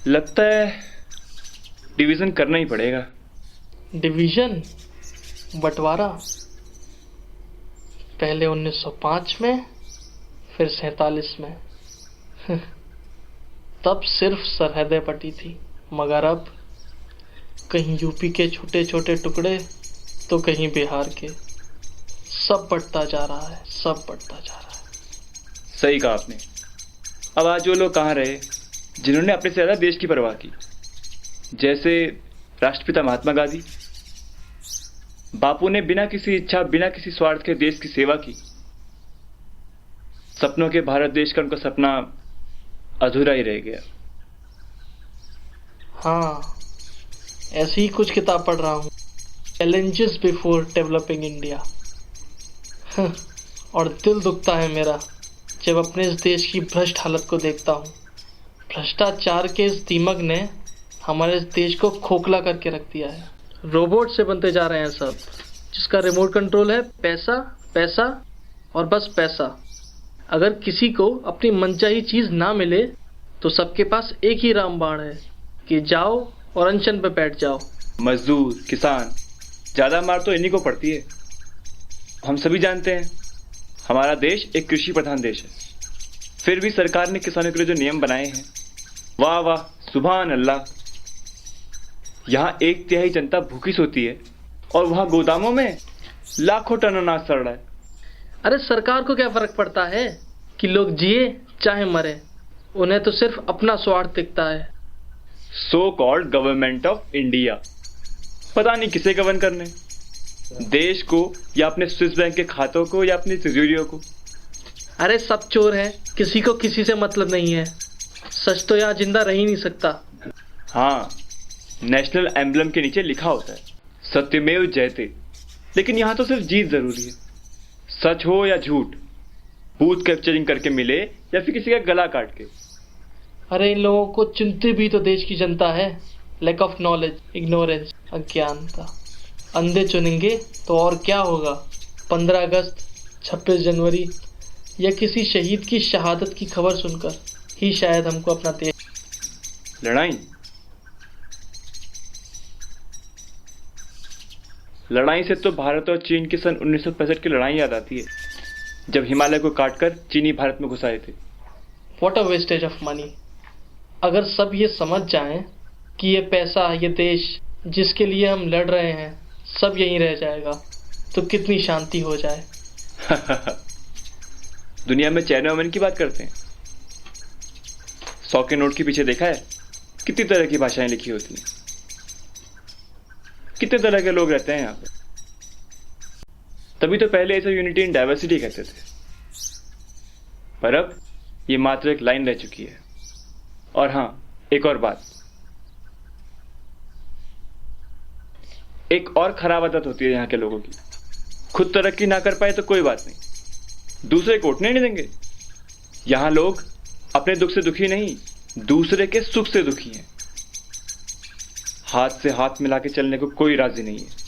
लगता है डिवीजन करना ही पड़ेगा। डिवीजन, बंटवारा, पहले 1905 में, फिर 47 में। तब सिर्फ सरहदें पटी थी, मगर अब कहीं यूपी के छोटे छोटे टुकड़े तो कहीं बिहार के। सब बढ़ता जा रहा है, सब बढ़ता जा रहा है। सही कहा आपने। अब आज वो लोग कहाँ रहे जिन्होंने अपने से ज्यादा देश की परवाह की, जैसे राष्ट्रपिता महात्मा गांधी। बापू ने बिना किसी इच्छा, बिना किसी स्वार्थ के देश की सेवा की। सपनों के भारत देश का उनका सपना अधूरा ही रह गया। हाँ, ऐसी ही कुछ किताब पढ़ रहा हूँ, चैलेंजेस बिफोर डेवलपिंग इंडिया। और दिल दुखता है मेरा जब अपने इस देश की भ्रष्ट हालत को देखता हूँ। भ्रष्टाचार के इस दीमक ने हमारे इस देश को खोखला करके रख दिया है। रोबोट से बनते जा रहे हैं सब, जिसका रिमोट कंट्रोल है पैसा, पैसा और बस पैसा। अगर किसी को अपनी मनचाही चीज ना मिले तो सबके पास एक ही रामबाण है कि जाओ और अनशन पे बैठ जाओ। मजदूर, किसान, ज्यादा मार तो इन्हीं को पड़ती है। हम सभी जानते हैं हमारा देश एक कृषि प्रधान देश है, फिर भी सरकार ने किसानों के लिए जो नियम बनाए हैं, वाह वाह, सुभान अल्लाह। यहाँ 1/3 जनता भूखी सोती है और वहां गोदामों में लाखों टन अनाज सड़ रहा है। अरे सरकार को क्या फर्क पड़ता है कि लोग जिए चाहे मरे, उन्हें तो सिर्फ अपना स्वार्थ दिखता है। So called government of India पता नहीं किसे गवर्न करने, देश को या अपने स्विस बैंक के खातों को या अपनी तिजोरियों को। अरे सब चोर है, किसी को किसी से मतलब नहीं है। सच तो यहाँ जिंदा रह ही नहीं सकता। हाँ, नेशनल एम्बलम के नीचे लिखा होता है सत्यमेव जयते, लेकिन यहाँ तो सिर्फ जीत जरूरी है। सच हो या झूठ, बूथ कैप्चरिंग करके मिले या फिर किसी का गला काट के। अरे इन लोगों को चुनती भी तो देश की जनता है। लैक ऑफ नॉलेज, इग्नोरेंस, अज्ञानता। अंधे चुनेंगे तो और क्या होगा। 15 अगस्त, 26 जनवरी या किसी शहीद की शहादत की खबर सुनकर ही शायद हमको अपना देश। लड़ाई से तो भारत और चीन की सन 1965 की लड़ाई याद आती है, जब हिमालय को काटकर चीनी भारत में घुस आए थे। What a wastage of money. अगर सब ये समझ जाएं कि ये पैसा, ये देश जिसके लिए हम लड़ रहे हैं, सब यहीं रह जाएगा तो कितनी शांति हो जाए। दुनिया में चैन और अमन की बात करते हैं। 100 के नोट के पीछे देखा है कितनी तरह की भाषाएं लिखी होती हैं, कितने तरह के लोग रहते हैं यहाँ पे। तभी तो पहले इसे यूनिटी इन डाइवर्सिटी कहते थे, पर अब ये मात्र एक लाइन रह चुकी है। और हाँ, एक और बात, एक और खराब आदत होती है यहाँ के लोगों की। खुद तरक्की ना कर पाए तो कोई बात नहीं, दूसरे को उठने नहीं देंगे। यहाँ लोग अपने दुख से दुखी नहीं, दूसरे के सुख से दुखी हैं। हाथ से हाथ मिला के चलने को कोई राजी नहीं है।